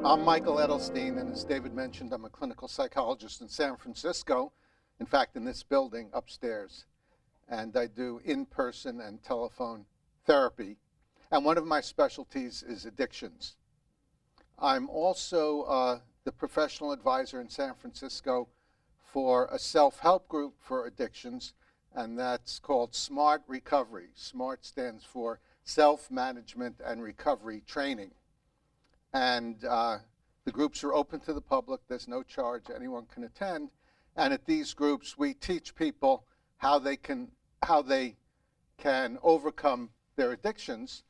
I'm Michael Edelstein, and as David mentioned, I'm a clinical psychologist in San Francisco, in fact, in this building upstairs. And I do in-person and telephone therapy. And one of my specialties is addictions. I'm also the professional advisor in San Francisco for a self-help group for addictions, and that's called SMART Recovery. SMART stands for Self-Management and Recovery Training. And the groups are open to the public. There's no charge. Anyone can attend. And at these groups, we teach people how they can overcome their addictions.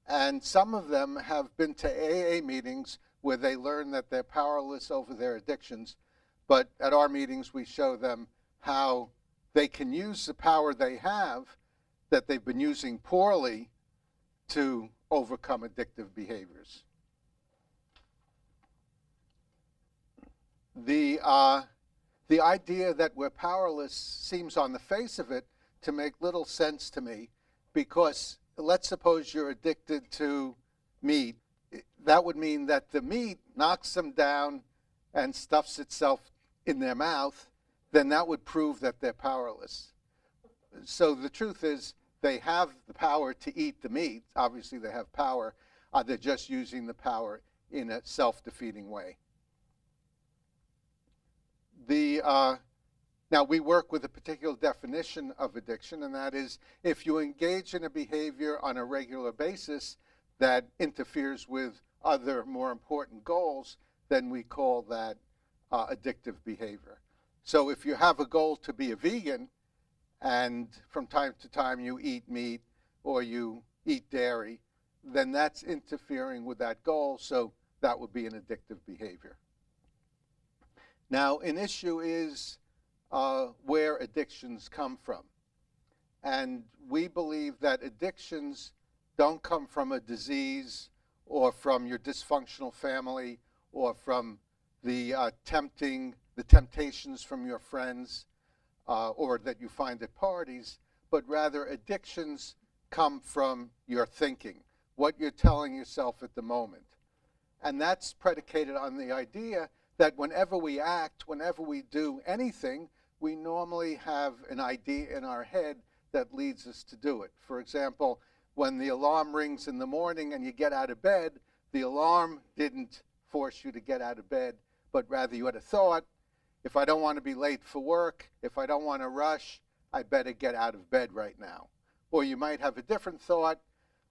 And some of them have been to AA meetings where they learn that they're powerless over their addictions. But at our meetings, we show them how they can use the power they have that they've been using poorly to overcome addictive behaviors. The idea that we're powerless seems on the face of it to make little sense to me, because let's suppose you're addicted to meat. That would mean that the meat knocks them down and stuffs itself in their mouth. Then that would prove that they're powerless. So the truth is they have the power to eat the meat. Obviously they have power. They're just using the power in a self-defeating way. Now, we work with a particular definition of addiction, and that is if you engage in a behavior on a regular basis that interferes with other more important goals, then we call that addictive behavior. So if you have a goal to be a vegan, and from time to time you eat meat or you eat dairy, then that's interfering with that goal, so that would be an addictive behavior. Now, an issue is where addictions come from. And we believe that addictions don't come from a disease or from your dysfunctional family or from the temptations from your friends or that you find at parties, but rather addictions come from your thinking, what you're telling yourself at the moment. And that's predicated on the idea that whenever we act, whenever we do anything, we normally have an idea in our head that leads us to do it. For example, when the alarm rings in the morning and you get out of bed, the alarm didn't force you to get out of bed, but rather you had a thought, if I don't want to be late for work, if I don't want to rush, I better get out of bed right now. Or you might have a different thought,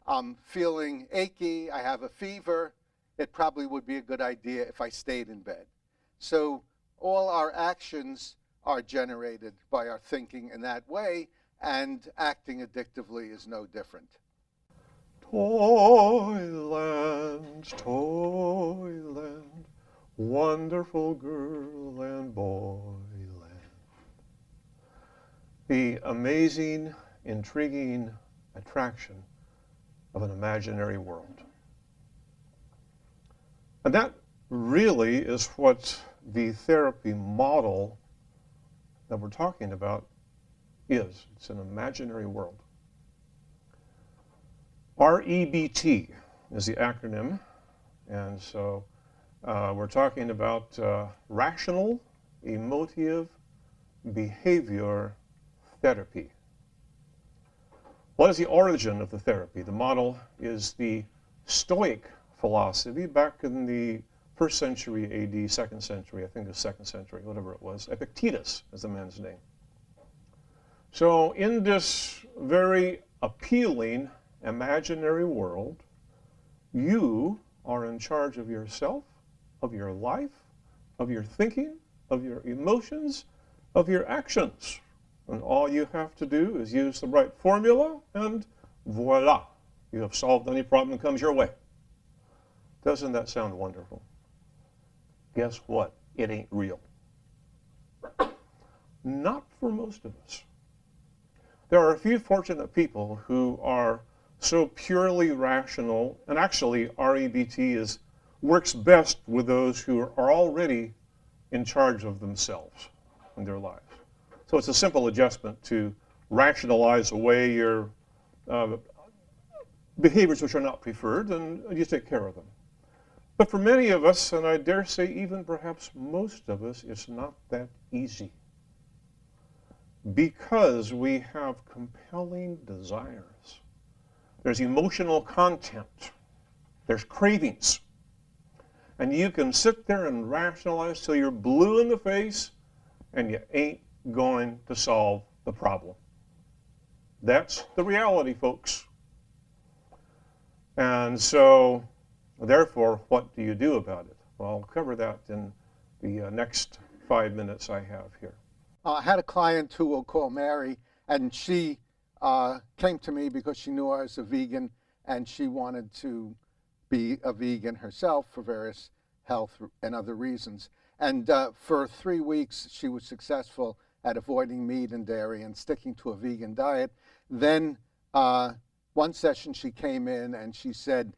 I'm feeling achy, I have a fever, it probably would be a good idea if I stayed in bed. So all our actions are generated by our thinking in that way, and acting addictively is no different. Toyland, Toyland, wonderful girl and boyland. The amazing, intriguing attraction of an imaginary world. And that really is what the therapy model that we're talking about is. It's an imaginary world. REBT is the acronym, and so we're talking about rational, emotive, behavior therapy. What is the origin of the therapy? The model is the Stoic philosophy back in the 1st century AD, 2nd century, I think the 2nd century, whatever it was. Epictetus is the man's name. So in this very appealing imaginary world, you are in charge of yourself, of your life, of your thinking, of your emotions, of your actions. And all you have to do is use the right formula, and voila, you have solved any problem that comes your way. Doesn't that sound wonderful? Guess what? It ain't real. Not for most of us. There are a few fortunate people who are so purely rational, and actually REBT works best with those who are already in charge of themselves in their lives. So it's a simple adjustment to rationalize away your behaviors which are not preferred, and you take care of them. But for many of us, and I dare say even perhaps most of us, it's not that easy. Because we have compelling desires. There's emotional content. There's cravings. And you can sit there and rationalize till you're blue in the face, and you ain't going to solve the problem. That's the reality, folks. And so, therefore, what do you do about it? Well, I'll cover that in the next 5 minutes I have here. I had a client who we'll call Mary, and she came to me because she knew I was a vegan, and she wanted to be a vegan herself for various health and other reasons. And for 3 weeks, she was successful at avoiding meat and dairy and sticking to a vegan diet. Then one session she came in and she said,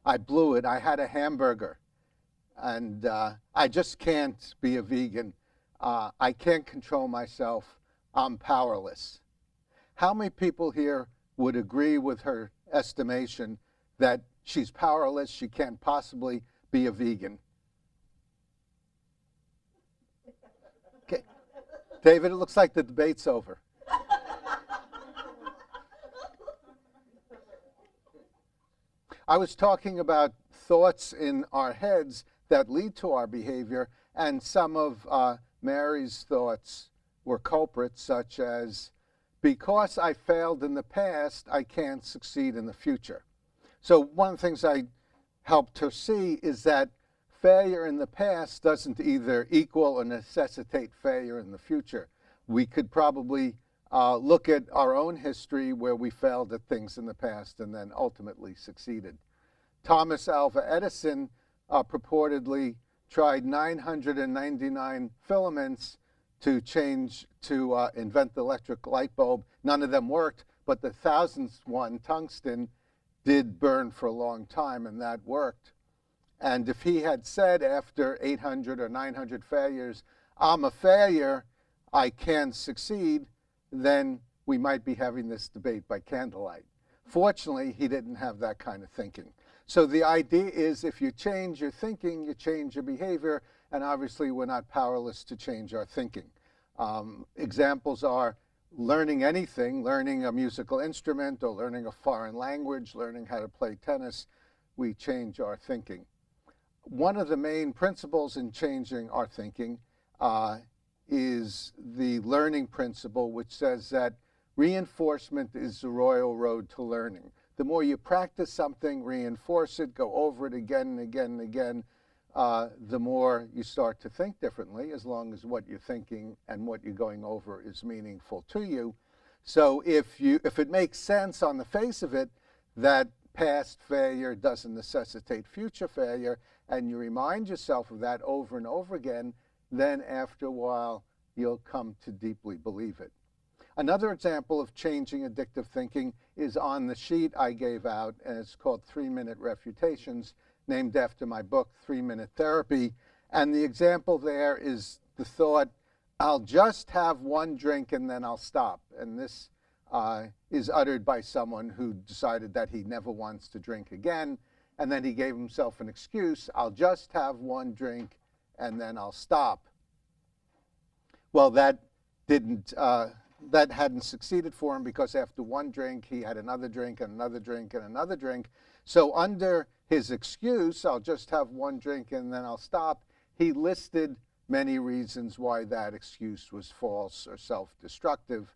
I blew it. I had a hamburger, and I just can't be a vegan. I can't control myself. I'm powerless. How many people here would agree with her estimation that she's powerless, she can't possibly be a vegan? Okay. David, it looks like the debate's over. I was talking about thoughts in our heads that lead to our behavior, and some of Mary's thoughts were culprits, such as, because I failed in the past, I can't succeed in the future. So one of the things I helped her see is that failure in the past doesn't either equal or necessitate failure in the future. We could probably look at our own history where we failed at things in the past and then ultimately succeeded. Thomas Alva Edison purportedly tried 999 filaments to invent the electric light bulb. None of them worked, but the 1000th one, tungsten, did burn for a long time, and that worked. And if he had said after 800 or 900 failures, I'm a failure, I can't succeed, then we might be having this debate by candlelight. Fortunately, he didn't have that kind of thinking. So the idea is if you change your thinking, you change your behavior, and obviously we're not powerless to change our thinking. Examples are learning anything, learning a musical instrument or learning a foreign language, learning how to play tennis, we change our thinking. One of the main principles in changing our thinking is the learning principle, which says that reinforcement is the royal road to learning. The more you practice something, reinforce it, go over it again and again and again, the more you start to think differently, as long as what you're thinking and what you're going over is meaningful to you. So if it makes sense on the face of it that past failure doesn't necessitate future failure, and you remind yourself of that over and over again, then after a while you'll come to deeply believe it. Another example of changing addictive thinking is on the sheet I gave out, and it's called 3-Minute Refutations, named after my book, 3-Minute Therapy. And the example there is the thought, I'll just have one drink and then I'll stop. And this is uttered by someone who decided that he never wants to drink again. And then he gave himself an excuse, I'll just have one drink and then I'll stop. Well, that hadn't succeeded for him, because after one drink, he had another drink and another drink and another drink. So under his excuse, I'll just have one drink and then I'll stop, he listed many reasons why that excuse was false or self-destructive,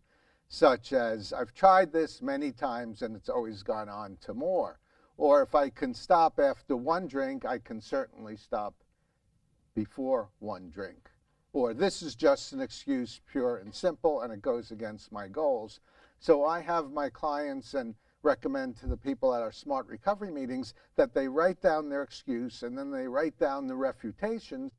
such as, I've tried this many times and it's always gone on to more. Or if I can stop after one drink, I can certainly stop before one drink. Or this is just an excuse, pure and simple, and it goes against my goals. So I have my clients and recommend to the people at our Smart Recovery meetings that they write down their excuse, and then they write down the refutations.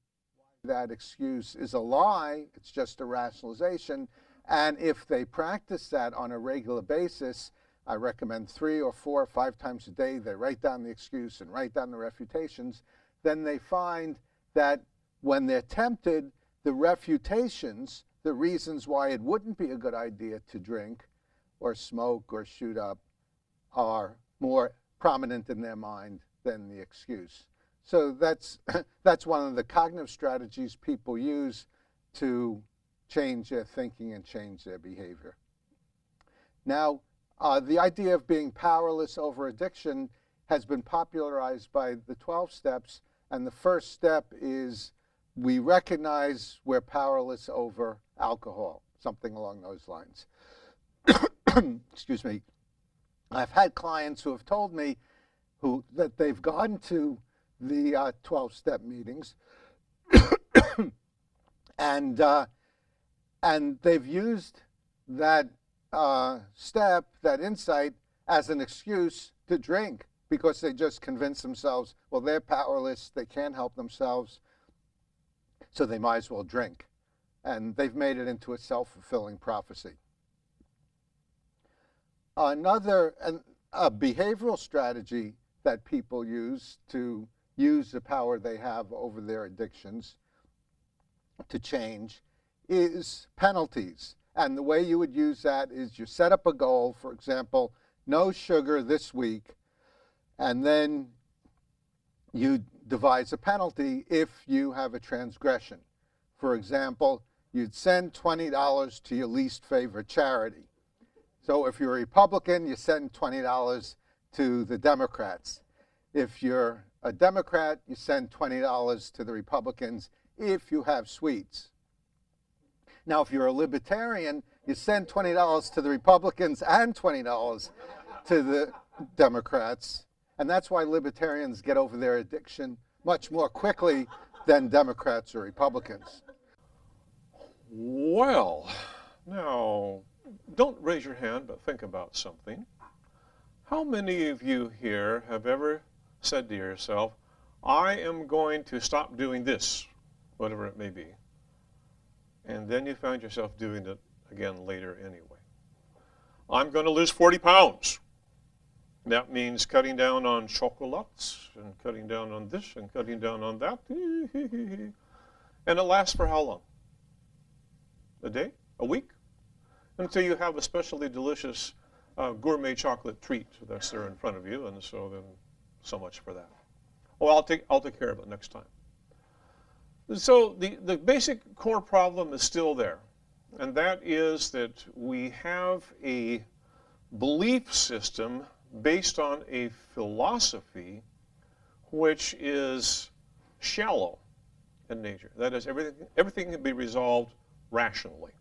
That excuse is a lie, it's just a rationalization. And if they practice that on a regular basis, I recommend 3 or 4 or 5 times a day, they write down the excuse and write down the refutations, then they find that when they're tempted, the refutations, the reasons why it wouldn't be a good idea to drink or smoke or shoot up, are more prominent in their mind than the excuse. So that's, that's one of the cognitive strategies people use to change their thinking and change their behavior. Now, the idea of being powerless over addiction has been popularized by the 12 steps, and the first step is we recognize we're powerless over alcohol, something along those lines. Excuse me. I've had clients who have told me that they've gone to the 12-step meetings and they've used that step, that insight, as an excuse to drink because they just convince themselves, well, they're powerless, they can't help themselves, so they might as well drink. And they've made it into a self-fulfilling prophecy. Another behavioral strategy that people use to use the power they have over their addictions to change is penalties. And the way you would use that is you set up a goal, for example, no sugar this week, and then you devise a penalty if you have a transgression. For example, you'd send $20 to your least favorite charity. So if you're a Republican, you send $20 to the Democrats. If you're a Democrat, you send $20 to the Republicans if you have sweets. Now, if you're a libertarian, you send $20 to the Republicans and $20 to the Democrats. And that's why libertarians get over their addiction much more quickly than Democrats or Republicans. Well, now, don't raise your hand, but think about something. How many of you here have ever said to yourself, I am going to stop doing this, whatever it may be, and then you find yourself doing it again later anyway? I'm going to lose 40 pounds. That means cutting down on chocolates and cutting down on this and cutting down on that. And it lasts for how long? A day? A week? Until you have a specially delicious gourmet chocolate treat that's there in front of you, and so then so much for that. Oh, I'll take care of it next time. So the basic core problem is still there, and that is that we have a belief system based on a philosophy which is shallow in nature. That is, everything can be resolved rationally.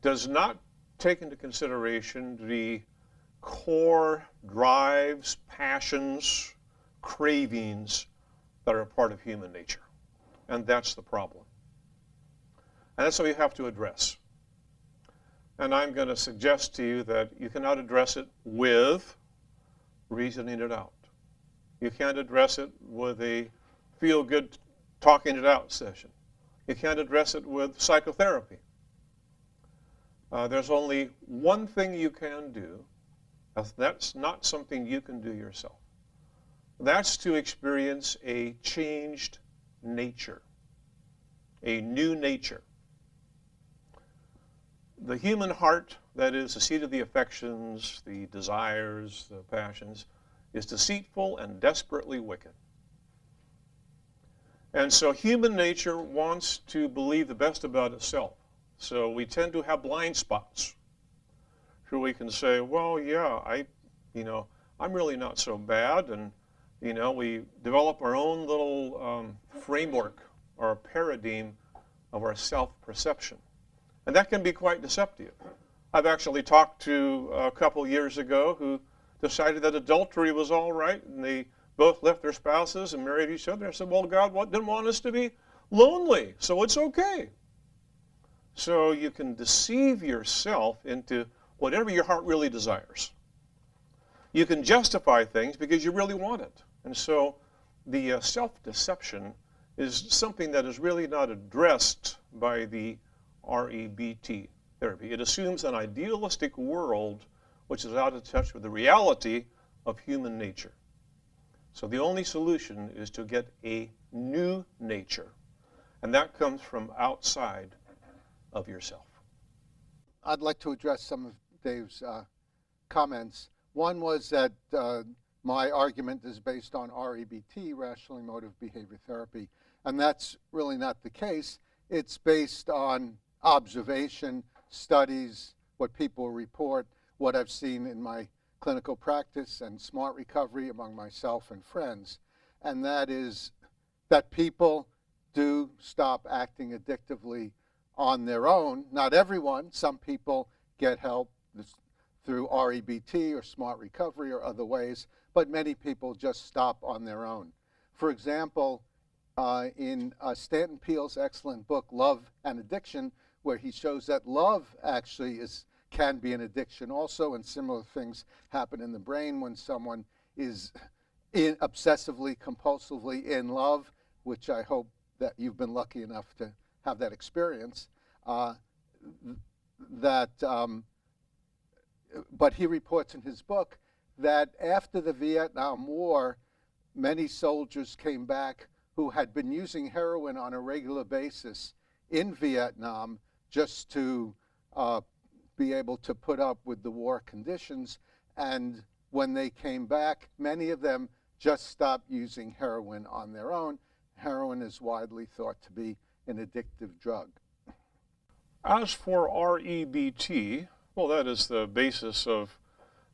Does not take into consideration the core drives, passions, cravings that are a part of human nature. And that's the problem. And that's what we have to address. And I'm going to suggest to you that you cannot address it with reasoning it out. You can't address it with a feel-good talking it out session. You can't address it with psychotherapy. There's only one thing you can do. That's not something you can do yourself. That's to experience a changed nature, a new nature. The human heart, that is the seat of the affections, the desires, the passions, is deceitful and desperately wicked. And so human nature wants to believe the best about itself. So we tend to have blind spots. So we can say, well, yeah, I'm really not so bad. And, we develop our own little framework or paradigm of our self-perception. And that can be quite deceptive. I've actually talked to a couple years ago who decided that adultery was all right, and they both left their spouses and married each other. I said, well, God didn't want us to be lonely, so it's okay. So you can deceive yourself into whatever your heart really desires. You can justify things because you really want it. And so the self-deception is something that is really not addressed by the REBT therapy. It assumes an idealistic world which is out of touch with the reality of human nature. So the only solution is to get a new nature, and that comes from outside of yourself. I'd like to address some of Dave's comments. One was that my argument is based on REBT, rational emotive behavior therapy, and that's really not the case. It's based on observation, studies, what people report, what I've seen in my clinical practice and smart recovery among myself and friends. And that is that people do stop acting addictively on their own. Not everyone. Some people get help through REBT or smart recovery or other ways, but many people just stop on their own. For example, in Stanton Peele's excellent book, Love and Addiction, where he shows that love actually can be an addiction also, and similar things happen in the brain when someone is obsessively, compulsively in love, which I hope that you've been lucky enough to have that experience. But he reports in his book that after the Vietnam War, many soldiers came back who had been using heroin on a regular basis in Vietnam just to be able to put up with the war conditions. And when they came back, many of them just stopped using heroin on their own. Heroin is widely thought to be an addictive drug. As for REBT, well, that is the basis of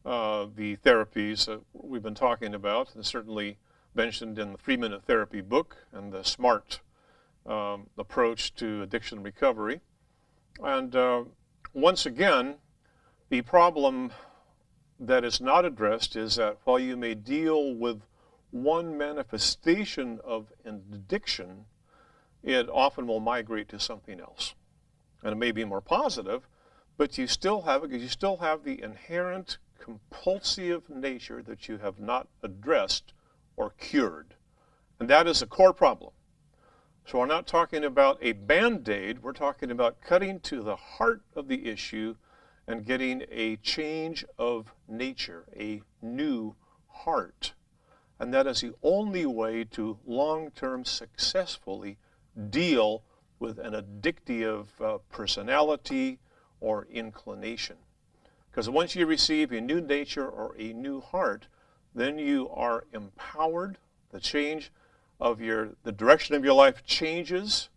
the therapies that we've been talking about, and certainly mentioned in the 3-Minute Therapy book and the SMART approach to addiction recovery. And once again, the problem that is not addressed is that while you may deal with one manifestation of an addiction, it often will migrate to something else. And it may be more positive, but you still have it because you still have the inherent compulsive nature that you have not addressed or cured. And that is a core problem. So we're not talking about a Band-Aid, we're talking about cutting to the heart of the issue and getting a change of nature, a new heart. And that is the only way to long-term successfully deal with an addictive personality or inclination. Because once you receive a new nature or a new heart, then you are empowered. The change of the direction of your life changes,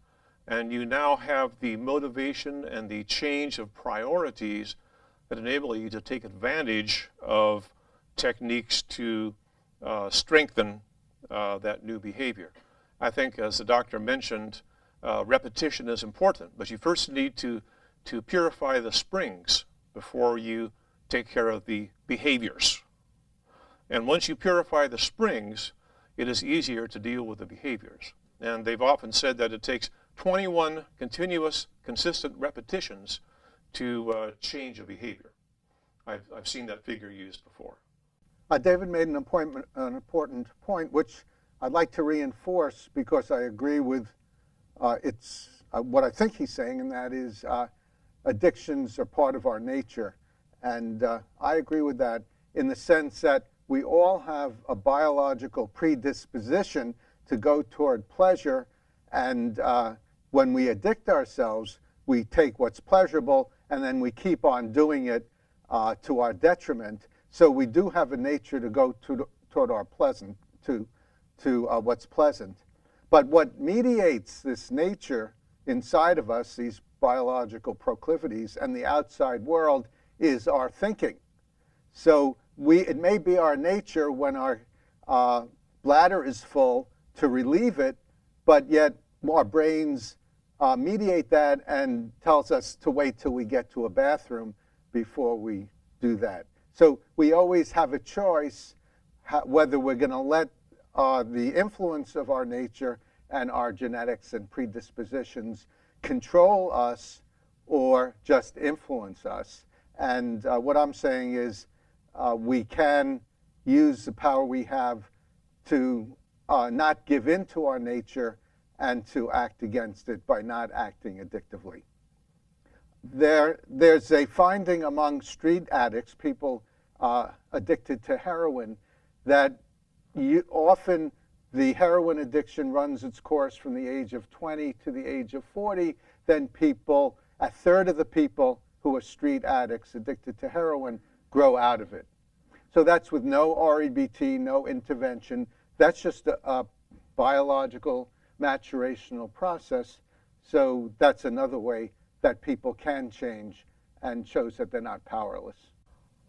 and you now have the motivation and the change of priorities that enable you to take advantage of techniques to strengthen that new behavior. I think, as the doctor mentioned, repetition is important, but you first need to purify the springs before you take care of the behaviors. And once you purify the springs, it is easier to deal with the behaviors. And they've often said that it takes 21 continuous, consistent repetitions to change a behavior. I've seen that figure used before. David made an important point, which I'd like to reinforce because I agree with what I think he's saying, and that is addictions are part of our nature. And I agree with that in the sense that we all have a biological predisposition to go toward pleasure, and when we addict ourselves, we take what's pleasurable and then we keep on doing it to our detriment. So we do have a nature to go toward our pleasant, to what's pleasant. But what mediates this nature inside of us, these biological proclivities, and the outside world is our thinking. So it may be our nature when our bladder is full to relieve it, but yet our brains mediate that and tells us to wait till we get to a bathroom before we do that. So we always have a choice whether we're going to let the influence of our nature and our genetics and predispositions control us or just influence us. And what I'm saying is we can use the power we have to not give in to our nature and to act against it by not acting addictively. There's a finding among street addicts, people addicted to heroin, that often the heroin addiction runs its course from the age of 20 to the age of 40. Then a third of the people who are street addicts addicted to heroin grow out of it. So that's with no REBT, no intervention. That's just a biological maturational process. So that's another way that people can change, and shows that they're not powerless.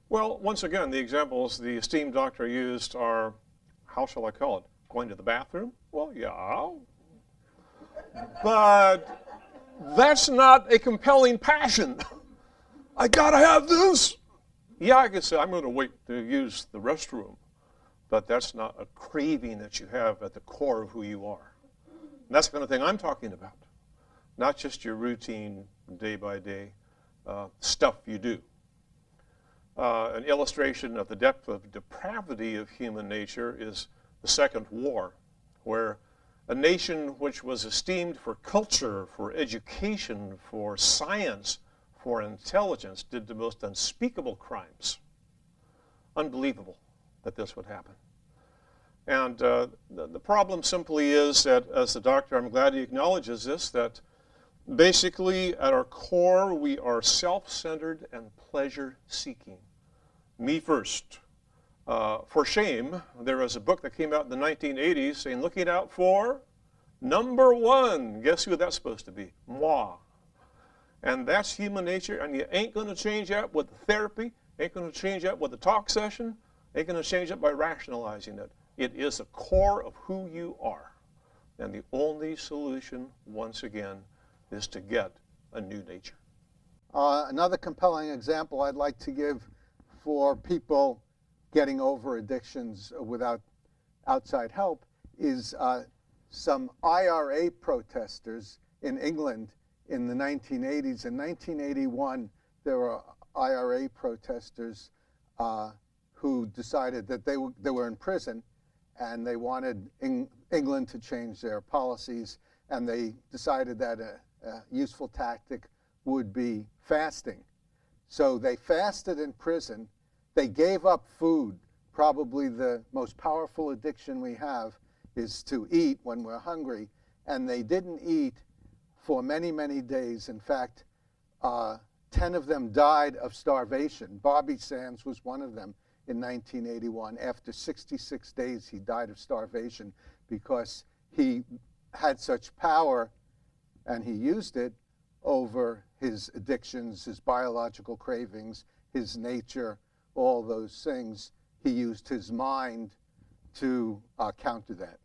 Well, once again, the examples the esteemed doctor used are, how shall I call it, going to the bathroom? Well, yeah. But that's not a compelling passion. I gotta have this. Yeah, I can say I'm going to wait to use the restroom, but that's not a craving that you have at the core of who you are. And that's the kind of thing I'm talking about, not just your routine, day-by-day stuff you do. An illustration of the depth of depravity of human nature is the Second War, where a nation which was esteemed for culture, for education, for science, for intelligence, did the most unspeakable crimes. Unbelievable that this would happen. And the problem simply is that, as the doctor, I'm glad he acknowledges this, that basically at our core we are self-centered and pleasure-seeking. Me first. For shame, there was a book that came out in the 1980s saying, looking out for number one. Guess who that's supposed to be? Moi. And that's human nature, and you ain't going to change that with therapy, ain't going to change that with a talk session, ain't going to change it by rationalizing it. It is the core of who you are. And the only solution, once again, is to get a new nature. Another compelling example I'd like to give for people getting over addictions without outside help is some IRA protesters in England in the 1980s. In 1981, there were IRA protesters who decided that they were in prison, and they wanted England to change their policies, and they decided that a useful tactic would be fasting. So they fasted in prison. They gave up food. Probably the most powerful addiction we have is to eat when we're hungry, and they didn't eat for many, many days. In fact, 10 of them died of starvation. Bobby Sands was one of them in 1981. After 66 days, he died of starvation because he had such power, and he used it over his addictions, his biological cravings, his nature, all those things. He used his mind to counter that.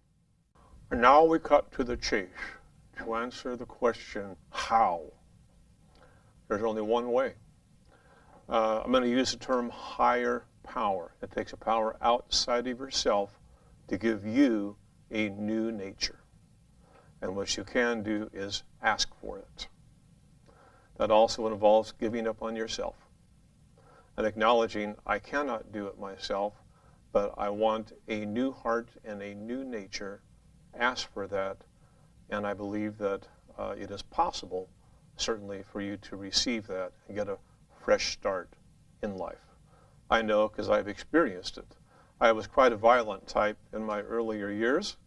And now we cut to the chase to answer the question, how? There's only one way. I'm going to use the term higher power. It takes a power outside of yourself to give you a new nature. And what you can do is ask for it. That also involves giving up on yourself and acknowledging I cannot do it myself, but I want a new heart and a new nature. Ask for that, and I believe that it is possible, certainly, for you to receive that and get a fresh start in life. I know because I've experienced it. I was quite a violent type in my earlier years.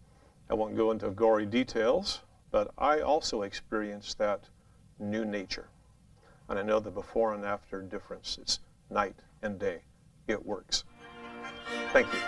I won't go into gory details, but I also experienced that new nature. And I know the before and after difference. It's night and day. It works. Thank you.